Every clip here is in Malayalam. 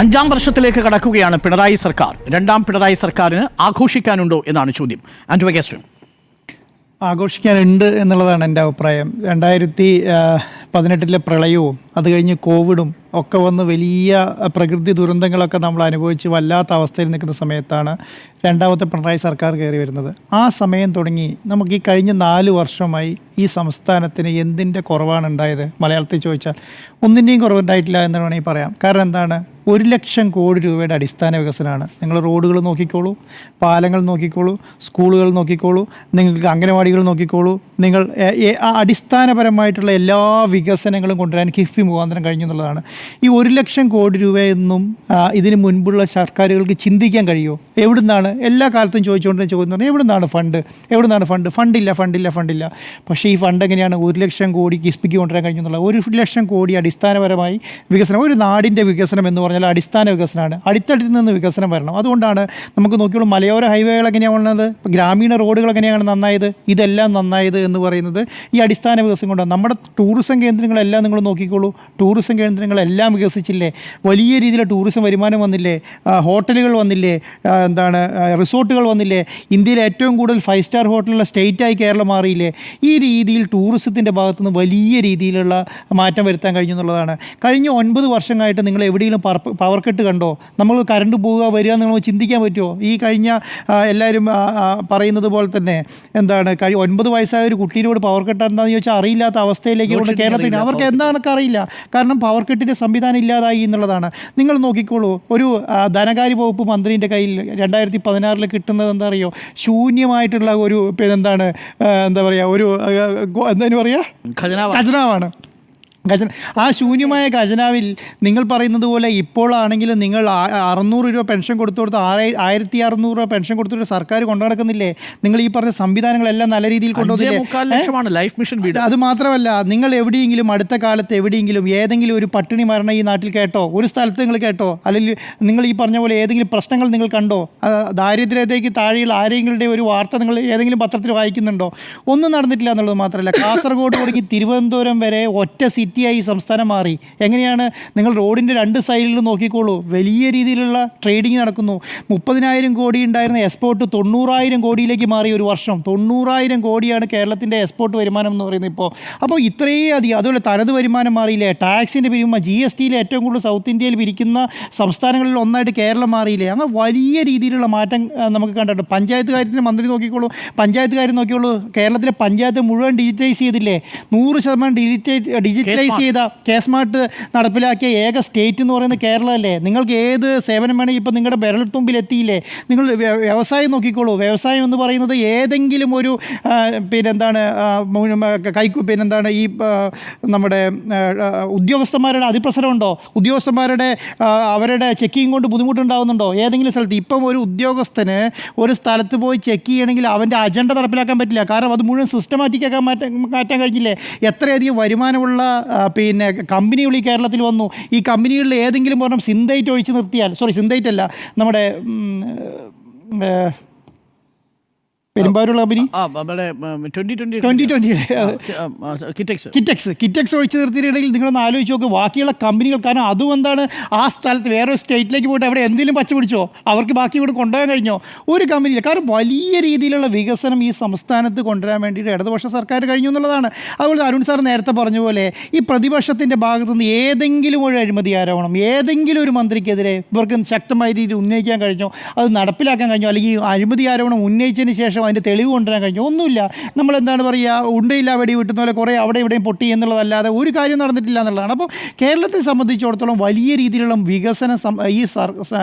അഞ്ചാം വർഷത്തിലേക്ക് കടക്കുകയാണ് പിണറായി സർക്കാർ. രണ്ടാം പിണറായി സർക്കാരിന് ആഘോഷിക്കാനുണ്ടോ എന്നാണ് ചോദ്യം. ആൻഡ്രോഗസ്റ്റ്യൻ. ആഘോഷിക്കാനുണ്ട് എന്നുള്ളതാണ് എൻ്റെ അഭിപ്രായം. 2018 പ്രളയവും അത് കഴിഞ്ഞ് കോവിഡും ഒക്കെ വന്ന് വലിയ പ്രകൃതി ദുരന്തങ്ങളൊക്കെ നമ്മൾ അനുഭവിച്ച് വല്ലാത്ത അവസ്ഥയിൽ നിൽക്കുന്ന സമയത്താണ് രണ്ടാമത്തെ പിണറായി സർക്കാർ കയറി വരുന്നത്. ആ സമയം തുടങ്ങി നമുക്ക് ഈ കഴിഞ്ഞ 4 വർഷമായി ഈ സംസ്ഥാനത്തിന് എന്തിൻ്റെ കുറവാണ് ഉണ്ടായത്? മലയാളത്തിൽ ചോദിച്ചാൽ ഒന്നിൻ്റെയും കുറവുണ്ടായിട്ടില്ല എന്ന് വേണമെങ്കിൽ പറയാം. കാരണം എന്താണ്? 1 ലക്ഷം കോടി രൂപയുടെ അടിസ്ഥാന വികസനമാണ്. നിങ്ങൾ റോഡുകൾ നോക്കിക്കോളൂ, പാലങ്ങൾ നോക്കിക്കോളൂ, സ്കൂളുകൾ നോക്കിക്കോളൂ, നിങ്ങൾക്ക് അംഗനവാടികൾ നോക്കിക്കോളൂ. നിങ്ങൾ അടിസ്ഥാനപരമായിട്ടുള്ള എല്ലാ വികസനങ്ങളും കൊണ്ടുവരാൻ കിഫ്ബി മുഖാന്തരം കഴിഞ്ഞു എന്നുള്ളതാണ്. ഈ 1 ലക്ഷം കോടി രൂപയൊന്നും ഇതിന് മുൻപുള്ള സർക്കാരുകൾക്ക് ചിന്തിക്കാൻ കഴിയുമോ? എവിടുന്നാണ്? എല്ലാ കാലത്തും ചോദിച്ചുകൊണ്ടിരുന്ന ചോദ്യം പറഞ്ഞാൽ എവിടുന്നാണ് ഫണ്ട്? ഫണ്ടില്ല. പക്ഷേ ഈ ഫണ്ട് എങ്ങനെയാണ് 1 ലക്ഷം കോടി കിഫ്ബിക്ക് കൊണ്ടുവരാൻ കഴിഞ്ഞു എന്നുള്ളത്? 1 ലക്ഷം കോടി അടിസ്ഥാനപരമായി വികസനം. ഒരു നാടിൻ്റെ വികസനം എന്ന് പറഞ്ഞാൽ അടിസ്ഥാന വികസനമാണ്. അടിത്തട്ടിൽ നിന്ന് വികസനം വരണം. അതുകൊണ്ടാണ് നമുക്ക് നോക്കിയോളൂ, മലയോര ഹൈവേകൾ എങ്ങനെയാണ് വന്നത്, ഗ്രാമീണ റോഡുകൾ എങ്ങനെയാണ് നന്നായത്, ഇതെല്ലാം നന്നായത് എന്ന് പറയുന്നത് ഈ അടിസ്ഥാന വികസനം കൊണ്ടാണ്. നമ്മുടെ ടൂറിസം കേന്ദ്രങ്ങളെല്ലാം നിങ്ങൾ നോക്കിക്കോളൂ, ടൂറിസം കേന്ദ്രങ്ങളെല്ലാം വികസിച്ചില്ലേ? വലിയ രീതിയിൽ ടൂറിസം വരുമാനം വന്നില്ലേ? ഹോട്ടലുകൾ വന്നില്ലേ? റിസോർട്ടുകൾ വന്നില്ലേ? ഇന്ത്യയിലെ ഏറ്റവും കൂടുതൽ 5 സ്റ്റാർ ഹോട്ടലുള്ള സ്റ്റേറ്റായി കേരളം മാറിയില്ലേ? ഈ രീതിയിൽ ടൂറിസത്തിൻ്റെ ഭാഗത്തുനിന്ന് വലിയ രീതിയിലുള്ള മാറ്റം വരുത്താൻ കഴിഞ്ഞു എന്നുള്ളതാണ്. കഴിഞ്ഞ 9 വർഷമായിട്ട് നിങ്ങൾ എവിടെയെങ്കിലും പവർ കട്ട് കണ്ടോ? നമ്മൾ കറണ്ട് പോവുക വരിക എന്ന് നമ്മൾ ചിന്തിക്കാൻ പറ്റുമോ? ഈ കഴിഞ്ഞ എല്ലാവരും പറയുന്നത് പോലെ തന്നെ 9 വയസ്സായ ഒരു കുട്ടീനോട് പവർ കട്ട് എന്താണെന്ന് ചോദിച്ചാൽ അറിയില്ലാത്ത അവസ്ഥയിലേക്ക് കൊണ്ട് കേരളത്തിന് അവർക്ക് എന്താണെന്നൊക്കെ അറിയില്ല. കാരണം പവർ കട്ടിൻ്റെ സംവിധാനം ഇല്ലാതായി എന്നുള്ളതാണ്. നിങ്ങൾ നോക്കിക്കോളൂ, ഒരു ധനകാര്യ വകുപ്പ് മന്ത്രിൻ്റെ കയ്യിൽ 2016 കിട്ടുന്നത് എന്താ അറിയോ? ശൂന്യമായിട്ടുള്ള ഒരു ഖജനാവാണ്. ആ ശൂന്യമായ ഖജനാവിൽ നിങ്ങൾ പറയുന്നത് പോലെ ഇപ്പോഴാണെങ്കിൽ നിങ്ങൾ 600 രൂപ പെൻഷൻ കൊടുത്ത് 1600 രൂപ പെൻഷൻ കൊടുത്തിട്ട് സർക്കാർ കൊണ്ടുനടക്കുന്നില്ലേ? നിങ്ങൾ ഈ പറഞ്ഞ സംവിധാനങ്ങളെല്ലാം നല്ല രീതിയിൽ കൊണ്ടുവന്നില്ലേ? ലൈഫ് മിഷൻ വീട്. അത് മാത്രമല്ല, നിങ്ങൾ എവിടെയെങ്കിലും അടുത്ത കാലത്ത് ഏതെങ്കിലും ഒരു പട്ടിണി മരണം ഈ നാട്ടിൽ കേട്ടോ? ഒരു സ്ഥലത്ത് നിങ്ങൾ കേട്ടോ? അല്ലെങ്കിൽ നിങ്ങൾ ഈ പറഞ്ഞ പോലെ ഏതെങ്കിലും പ്രശ്നങ്ങൾ നിങ്ങൾ കണ്ടോ? ദാരിദ്ര്യത്തേക്ക് താഴെയുള്ള ആരെങ്കിലും ഒരു വാർത്ത നിങ്ങൾ ഏതെങ്കിലും പത്രത്തിൽ വായിക്കുന്നുണ്ടോ? ഒന്നും നടന്നിട്ടില്ല എന്നുള്ളത് മാത്രമല്ല, കാസർഗോഡ് തുടങ്ങി തിരുവനന്തപുരം വരെ ഒറ്റ സിറ്റിയായി ഈ സംസ്ഥാനം മാറി. എങ്ങനെയാണ്? നിങ്ങൾ റോഡിൻ്റെ 2 സൈഡിലും നോക്കിക്കോളൂ, വലിയ രീതിയിലുള്ള ട്രേഡിങ് നടക്കുന്നു. 30,000 കോടി ഉണ്ടായിരുന്ന എക്സ്പോർട്ട് 90,000 കോടിയിലേക്ക് മാറി ഒരു വർഷം. 90,000 കോടിയാണ് കേരളത്തിൻ്റെ എക്സ്പോർട്ട് വരുമാനം എന്ന് പറയുന്നത് ഇപ്പോൾ. അപ്പോൾ ഇത്രയും അധികം. അതുപോലെ തനത് വരുമാനം മാറിയില്ലേ? ടാക്സിൻ്റെ പിരിവ്, GSTയിൽ ഏറ്റവും കൂടുതൽ സൗത്ത് ഇന്ത്യയിൽ പിരിക്കുന്ന സംസ്ഥാനങ്ങളിൽ ഒന്നായിട്ട് കേരളം മാറിയില്ലേ? അങ്ങനെ വലിയ രീതിയിലുള്ള മാറ്റം നമുക്ക് കണ്ടിട്ടുണ്ട്. പഞ്ചായത്ത് കാര്യത്തിൻ്റെ മന്ത്രി നോക്കിക്കോളൂ, പഞ്ചായത്ത് കാര്യം നോക്കിക്കോളൂ. കേരളത്തിലെ പഞ്ചായത്ത് മുഴുവൻ ഡിജിറ്റൈസ് ചെയ്തില്ലേ? 100% ഡിജിറ്റൈസ് ചെയ്ത കേസ്മാർട്ട് നടപ്പിലാക്കിയ ഏക സ്റ്റേറ്റ് എന്ന് പറയുന്നത് കേരളമല്ലേ? നിങ്ങൾക്ക് ഏത് സേവനം വേണമെങ്കിൽ ഇപ്പം നിങ്ങളുടെ വിരൽത്തുമ്പിൽ എത്തിയില്ലേ? നിങ്ങൾ വ്യവസായം നോക്കിക്കോളൂ. വ്യവസായം എന്ന് പറയുന്നത് ഏതെങ്കിലും ഒരു ഈ നമ്മുടെ ഉദ്യോഗസ്ഥന്മാരുടെ അതിപ്രസരമുണ്ടോ? ഉദ്യോഗസ്ഥന്മാരുടെ അവരുടെ ചെക്കിങ് കൊണ്ട് ബുദ്ധിമുട്ടുണ്ടാകുന്നുണ്ടോ ഏതെങ്കിലും സ്ഥലത്ത്? ഇപ്പം ഒരു ഉദ്യോഗസ്ഥന് ഒരു സ്ഥലത്ത് പോയി ചെക്ക് ചെയ്യണമെങ്കിൽ അവൻ്റെ അജണ്ട നടപ്പിലാക്കാൻ പറ്റില്ല. കാരണം അത് മുഴുവൻ സിസ്റ്റമാറ്റിക്കാക്കാൻ മാറ്റാൻ കഴിഞ്ഞില്ലേ? എത്രയധികം വരുമാനമുള്ള കമ്പനികൾ ഈ കേരളത്തിൽ വന്നു. ഈ കമ്പനികളിൽ ഏതെങ്കിലും പറഞ്ഞാൽ സിന്തൈറ്റ് ഒഴിച്ച് നിർത്തിയാൽ, സിന്തൈറ്റ് അല്ല, നമ്മുടെ പെരുമ്പാവൂരുള്ള കമ്പനി കിറ്റക്സ് ഒഴിച്ച് നിർത്തിയിട്ടുണ്ടെങ്കിൽ നിങ്ങളൊന്ന് ആലോചിച്ച് നോക്ക്. ബാക്കിയുള്ള കമ്പനികൾ, കാരണം അതും ആ സ്ഥലത്ത് വേറൊരു സ്റ്റേറ്റിലേക്ക് പോയിട്ട് അവിടെ എന്തെങ്കിലും പച്ച പിടിച്ചോ? അവർക്ക് ബാക്കി ഇവിടെ കൊണ്ടുപോകാൻ കഴിഞ്ഞോ? ഒരു കമ്പനിയില്ല. കാരണം വലിയ രീതിയിലുള്ള വികസനം ഈ സംസ്ഥാനത്ത് കൊണ്ടുവരാൻ വേണ്ടിയിട്ട് ഇടതുപക്ഷ സർക്കാർ കഴിഞ്ഞു എന്നുള്ളതാണ്. അതുപോലെ അരുൺ സാർ നേരത്തെ പറഞ്ഞ പോലെ ഈ പ്രതിപക്ഷത്തിൻ്റെ ഭാഗത്തുനിന്ന് ഏതെങ്കിലും ഒരു അഴിമതി ആരോപണം ഏതെങ്കിലും ഒരു മന്ത്രിക്കെതിരെ ഇവർക്ക് ശക്തമായ രീതിയിൽ ഉന്നയിക്കാൻ കഴിഞ്ഞോ? അത് നടപ്പിലാക്കാൻ കഴിഞ്ഞോ? അല്ലെങ്കിൽ അഴിമതി ആരോപണം ഉന്നയിച്ചതിന് ശേഷം അതിൻ്റെ തെളിവ് കൊണ്ടുവരാൻ കഴിഞ്ഞു? ഒന്നുമില്ല. നമ്മളെന്താണ് പറയുക, ഉണ്ടയില്ല വെടി വിട്ടുന്ന പോലെ കുറേ അവിടെ ഇവിടെയും പൊട്ടി എന്നുള്ളതല്ലാതെ ഒരു കാര്യം നടന്നിട്ടില്ല എന്നുള്ളതാണ്. അപ്പോൾ കേരളത്തെ സംബന്ധിച്ചിടത്തോളം വലിയ രീതിയിലുള്ള വികസനം ഈ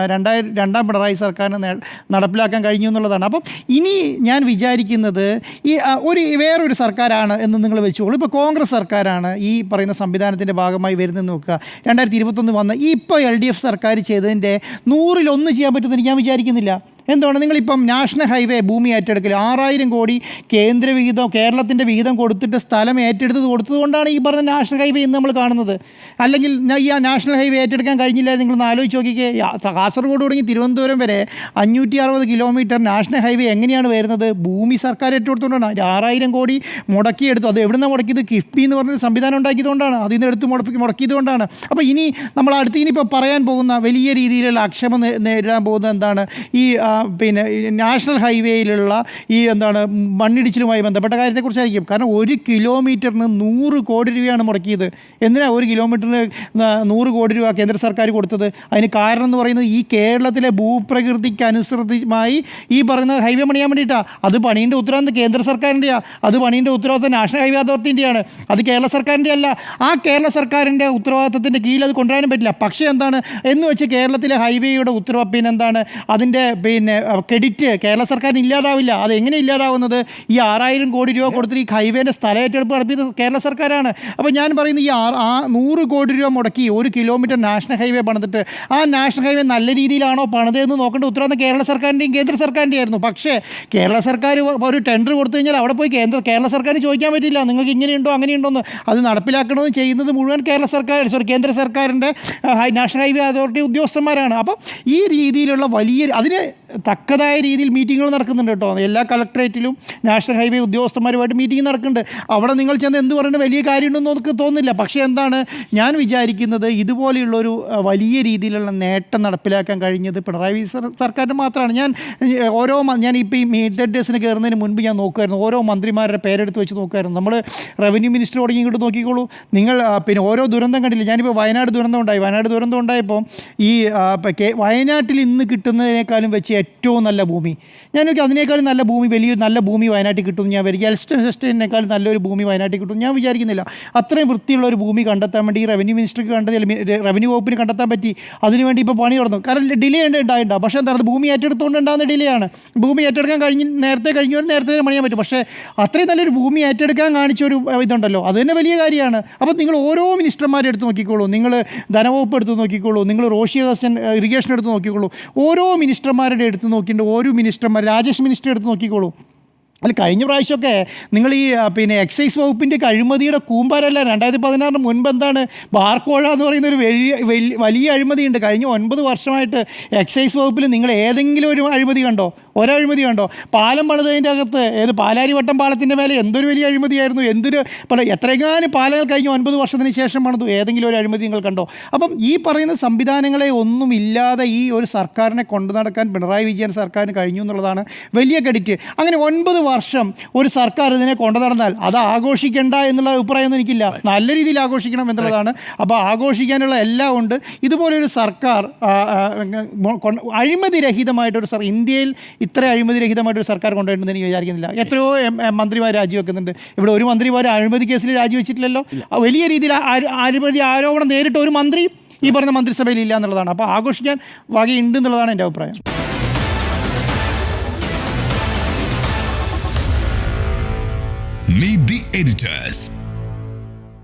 രണ്ടാം പിണറായി സർക്കാരിന് നടപ്പിലാക്കാൻ കഴിഞ്ഞു എന്നുള്ളതാണ്. അപ്പം ഇനി ഞാൻ വിചാരിക്കുന്നത് വേറൊരു സർക്കാരാണ് എന്ന് നിങ്ങൾ വെച്ചോളൂ. ഇപ്പോൾ കോൺഗ്രസ് സർക്കാരാണ് ഈ പറയുന്ന സംവിധാനത്തിൻ്റെ ഭാഗമായി വരുന്നതെന്ന് നോക്കുക. 2021 വന്ന ഇപ്പോൾ LDF സർക്കാർ ചെയ്തതിൻ്റെ 100-1 ചെയ്യാൻ പറ്റുമെന്ന് ഞാൻ വിചാരിക്കുന്നില്ല. എന്താണ് നിങ്ങളിപ്പം നാഷണൽ ഹൈവേ ഭൂമി ഏറ്റെടുക്കൽ 6,000 കോടി കേന്ദ്ര വിഹിതം കേരളത്തിൻ്റെ വിഹിതം കൊടുത്തിട്ട് സ്ഥലം കൊടുത്തതുകൊണ്ടാണ് ഈ പറഞ്ഞ നാഷണൽ ഹൈവേ ഇന്ന് നമ്മൾ കാണുന്നത്. അല്ലെങ്കിൽ ഈ നാഷണൽ ഹൈവേ ഏറ്റെടുക്കാൻ കഴിഞ്ഞില്ല. നിങ്ങളൊന്ന് ആലോചിച്ച് നോക്കിക്കേ, കാസർഗോഡ് തുടങ്ങി തിരുവനന്തപുരം വരെ 560 കിലോമീറ്റർ നാഷണൽ ഹൈവേ എങ്ങനെയാണ് വരുന്നത്? ഭൂമി സർക്കാർ ഏറ്റെടുത്തുകൊണ്ടാണ്. 6,000 കോടി മുടക്കിയെടുത്തു. അത് എവിടെ നിന്നാണ് മുടക്കിയത്? കിഫ്ബി എന്ന് പറഞ്ഞൊരു സംവിധാനം ഉണ്ടാക്കിയതുകൊണ്ടാണ്. അതിൽ നിന്ന് എടുത്ത് മുടക്കിയതുകൊണ്ടാണ്. അപ്പോൾ നമ്മൾ ഇനിയിപ്പോൾ പറയാൻ പോകുന്ന വലിയ രീതിയിലുള്ള അക്ഷമ നേരിടാൻ പോകുന്നത് എന്താണ്? ഈ നാഷണൽ ഹൈവേയിലുള്ള മണ്ണിടിച്ചിലുമായി ബന്ധപ്പെട്ട കാര്യത്തെക്കുറിച്ചായിരിക്കും. കാരണം 1 കിലോമീറ്ററിന് 100 കോടി രൂപയാണ് മുടക്കിയത്. എന്തിനാണ് 1 കിലോമീറ്ററിന് 100 കോടി രൂപ കേന്ദ്ര സർക്കാർ കൊടുത്തത്? അതിന് കാരണം എന്ന് പറയുന്നത് ഈ കേരളത്തിലെ ഭൂപ്രകൃതിക്ക് അനുസൃതമായി ഈ പറയുന്ന ഹൈവേ പണിയാൻ വേണ്ടിയിട്ടാണ്. അത് പണീൻ്റെ ഉത്തരവാദിത്വം കേന്ദ്ര സർക്കാരിൻ്റെയാണ്. അത് പണീൻ്റെ ഉത്തരവാദിത്വം നാഷണൽ ഹൈവേ അതോറിറ്റിൻ്റെയാണ്. അത് കേരള സർക്കാരിൻ്റെ അല്ല. ആ കേരള സർക്കാരിൻ്റെ ഉത്തരവാദിത്വത്തിൻ്റെ കീഴിൽ അത് കൊണ്ടുവരാനും പറ്റില്ല. പക്ഷേ എന്ന് വെച്ച് കേരളത്തിലെ ഹൈവേയുടെ അതിൻ്റെ ക്രെഡിറ്റ് കേരള സർക്കാരിന് ഇല്ലാതാവില്ല. അത് എങ്ങനെ ഇല്ലാതാവുന്നത്? ഈ 6,000 കോടി രൂപ കൊടുത്തിട്ട് ഈ ഹൈവേൻ്റെ സ്ഥല ഏറ്റെടുപ്പ് നടത്തിയത് കേരള സർക്കാരാണ്. അപ്പോൾ ഞാൻ പറയുന്നത് ഈ 100 കോടി രൂപ മുടക്കി 1 കിലോമീറ്റർ നാഷണൽ ഹൈവേ പണിതിട്ട് ആ നാഷണൽ ഹൈവേ നല്ല രീതിയിലാണോ പണിതെന്ന് നോക്കേണ്ട ഉത്തരവാദിത്തം കേരള സർക്കാരിൻ്റെയും കേന്ദ്ര സർക്കാരിൻ്റെ ആയിരുന്നു. പക്ഷേ കേരള സർക്കാർ ഒരു ടെൻഡർ കൊടുത്തു കഴിഞ്ഞാൽ അവിടെ പോയി കേരള സർക്കാരിന് ചോദിക്കാൻ പറ്റില്ല, നിങ്ങൾക്ക് ഇങ്ങനെയുണ്ടോ അങ്ങനെയുണ്ടോന്ന്. അത് നടപ്പിലാക്കണമെന്ന് ചെയ്യുന്നത് മുഴുവൻ കേന്ദ്ര സർക്കാരിൻ്റെ നാഷണൽ ഹൈവേ അതോറിറ്റി ഉദ്യോഗസ്ഥന്മാരാണ്. അപ്പം ഈ രീതിയിലുള്ള അതിന് തക്കതായ രീതിയിൽ മീറ്റിങ്ങുകൾ നടക്കുന്നുണ്ട് കേട്ടോ. എല്ലാ കളക്ടറേറ്റിലും നാഷണൽ ഹൈവേ ഉദ്യോഗസ്ഥന്മാരുമായിട്ട് മീറ്റിംഗ് നടക്കുന്നുണ്ട്. അവിടെ നിങ്ങൾ ചെന്ന് എന്ത് പറയുന്നത് വലിയ കാര്യമുണ്ടെന്ന് നമുക്ക് തോന്നുന്നില്ല. പക്ഷേ ഞാൻ വിചാരിക്കുന്നത് ഇതുപോലെയുള്ളൊരു വലിയ രീതിയിലുള്ള നേട്ടം നടപ്പിലാക്കാൻ കഴിഞ്ഞത് പിണറായി സർക്കാരിന് മാത്രമാണ്. ഞാനിപ്പോൾ ഈ മീറ്റഡ് ഡേസിന് കയറുന്നതിന് മുൻപ് ഞാൻ നോക്കുമായിരുന്നു, ഓരോ മന്ത്രിമാരുടെ പേരെടുത്ത് വെച്ച് നോക്കുമായിരുന്നു. നമ്മൾ റവന്യൂ മിനിസ്റ്റർ തുടങ്ങി ഇങ്ങോട്ട് നോക്കിക്കോളൂ നിങ്ങൾ. ഓരോ ദുരന്തം കണ്ടില്ല. ഞാനിപ്പോൾ വയനാട് ദുരന്തം ഉണ്ടായപ്പോൾ ഈ വയനാട്ടിൽ ഇന്ന് കിട്ടുന്നതിനേക്കാളും വെച്ച് ഏറ്റവും നല്ല ഭൂമി ഞാൻ നോക്കി, അതിനേക്കാളും നല്ല ഭൂമി നല്ല ഭൂമി വയനാട്ടിൽ കിട്ടുമെന്ന് ഞാൻ വരിക. എൽസ്റ്റേറ്റിനേക്കാളും നല്ലൊരു ഭൂമി വയനാട്ടിൽ കിട്ടും ഞാൻ വിചാരിക്കുന്നില്ല. അത്രയും വൃത്തിയുള്ള ഒരു ഭൂമി കണ്ടെത്താൻ വേണ്ടി ഈ റവന്യൂ മിനിസ്റ്റർക്ക് റവന്യൂ വകുപ്പിന് കണ്ടെത്താൻ പറ്റി. അതിനുവേണ്ടി ഇപ്പോൾ പണി നടന്നു. കാരണം ഡിലേ ഉണ്ടായിട്ടുണ്ടാവും. പക്ഷേ ഭൂമി ഏറ്റെടുത്തുകൊണ്ട് ഉണ്ടാകുന്ന ഡിലേ ആണ്. ഭൂമി ഏറ്റെടുക്കാൻ നേരത്തെ പണിയാൻ പറ്റും. പക്ഷേ അത്രയും നല്ലൊരു ഭൂമി ഏറ്റെടുക്കാൻ കാണിച്ചൊരു ഇതുണ്ടല്ലോ, അത് തന്നെ വലിയ കാര്യമാണ്. അപ്പോൾ നിങ്ങൾ ഓരോ മിനിസ്റ്റർമാരെ എടുത്ത് നോക്കിക്കോളൂ, നിങ്ങൾ ധനവകുപ്പ് എടുത്ത് നോക്കിക്കോളൂ, നിങ്ങൾ റോഷി അഗസ്റ്റൻ ഇറിഗേഷൻ എടുത്ത് നോക്കിക്കോളൂ, ഓരോ മിനിസ്റ്റർമാരുടെ എടുത്ത് നോക്കിയിട്ട് ഓരോ രാജേഷ് മിനിസ്റ്റർ എടുത്ത് നോക്കിക്കോളൂ. അല്ല, കഴിഞ്ഞ പ്രാവശ്യമൊക്കെ നിങ്ങൾ ഈ എക്സൈസ് വകുപ്പിൻ്റെ അഴിമതിയുടെ കൂമ്പാരല്ല. 2016 മുൻപ് ബാർക്കോഴ എന്ന് പറയുന്ന ഒരു വലിയ അഴിമതിയുണ്ട്. കഴിഞ്ഞ 9 വർഷമായിട്ട് എക്സൈസ് വകുപ്പിൽ നിങ്ങൾ ഏതെങ്കിലും ഒരു അഴിമതി കണ്ടോ? ഒരഴിമതി കണ്ടോ? പാലം പണിതതിൻ്റെ അകത്ത് പാലാരിവട്ടം പാലത്തിൻ്റെ മേലെ എന്തൊരു വലിയ അഴിമതിയായിരുന്നു. എത്രയെങ്ങാനും പാലങ്ങൾ കഴിഞ്ഞ 9 വർഷത്തിന് ശേഷം പണിതു. ഏതെങ്കിലും ഒരു അഴിമതി നിങ്ങൾ കണ്ടോ? അപ്പം ഈ പറയുന്ന സംവിധാനങ്ങളെ ഒന്നും ഇല്ലാതെ ഈ ഒരു സർക്കാരിനെ കൊണ്ടു നടക്കാൻ പിണറായി വിജയൻ സർക്കാരിന് കഴിഞ്ഞു എന്നുള്ളതാണ് വലിയ ക്രെഡിറ്റ്. അങ്ങനെ 9 വർഷം ഒരു സർക്കാർ ഇതിനെ കൊണ്ടു നടന്നാൽ അത് ആഘോഷിക്കേണ്ട എന്നുള്ള അഭിപ്രായമൊന്നും എനിക്കില്ല. നല്ല രീതിയിൽ ആഘോഷിക്കണം എന്നുള്ളതാണ്. അപ്പോൾ ആഘോഷിക്കാനുള്ള എല്ലാം ഉണ്ട്. ഇതുപോലൊരു സർക്കാർ അഴിമതിരഹിതമായിട്ടൊരു ഇന്ത്യയിൽ ഇത്ര അഴിമതിരഹിതമായിട്ടൊരു സർക്കാർ കൊണ്ടുവരുന്നതെന്ന് എനിക്ക് വിചാരിക്കുന്നില്ല. എത്രയോ മന്ത്രിമാർ രാജിവെക്കുന്നുണ്ട്. ഇവിടെ ഒരു മന്ത്രിമാർ അഴിമതി കേസിൽ രാജിവെച്ചിട്ടില്ലല്ലോ. വലിയ രീതിയിൽ അഴിമതി ആരോപണം നേരിട്ട് ഒരു മന്ത്രി ഈ പറഞ്ഞ മന്ത്രിസഭയിൽ ഇല്ല എന്നുള്ളതാണ്. അപ്പോൾ ആഘോഷിക്കാൻ വകയുണ്ട് എന്നുള്ളതാണ് എൻ്റെ അഭിപ്രായം. Meet the editors.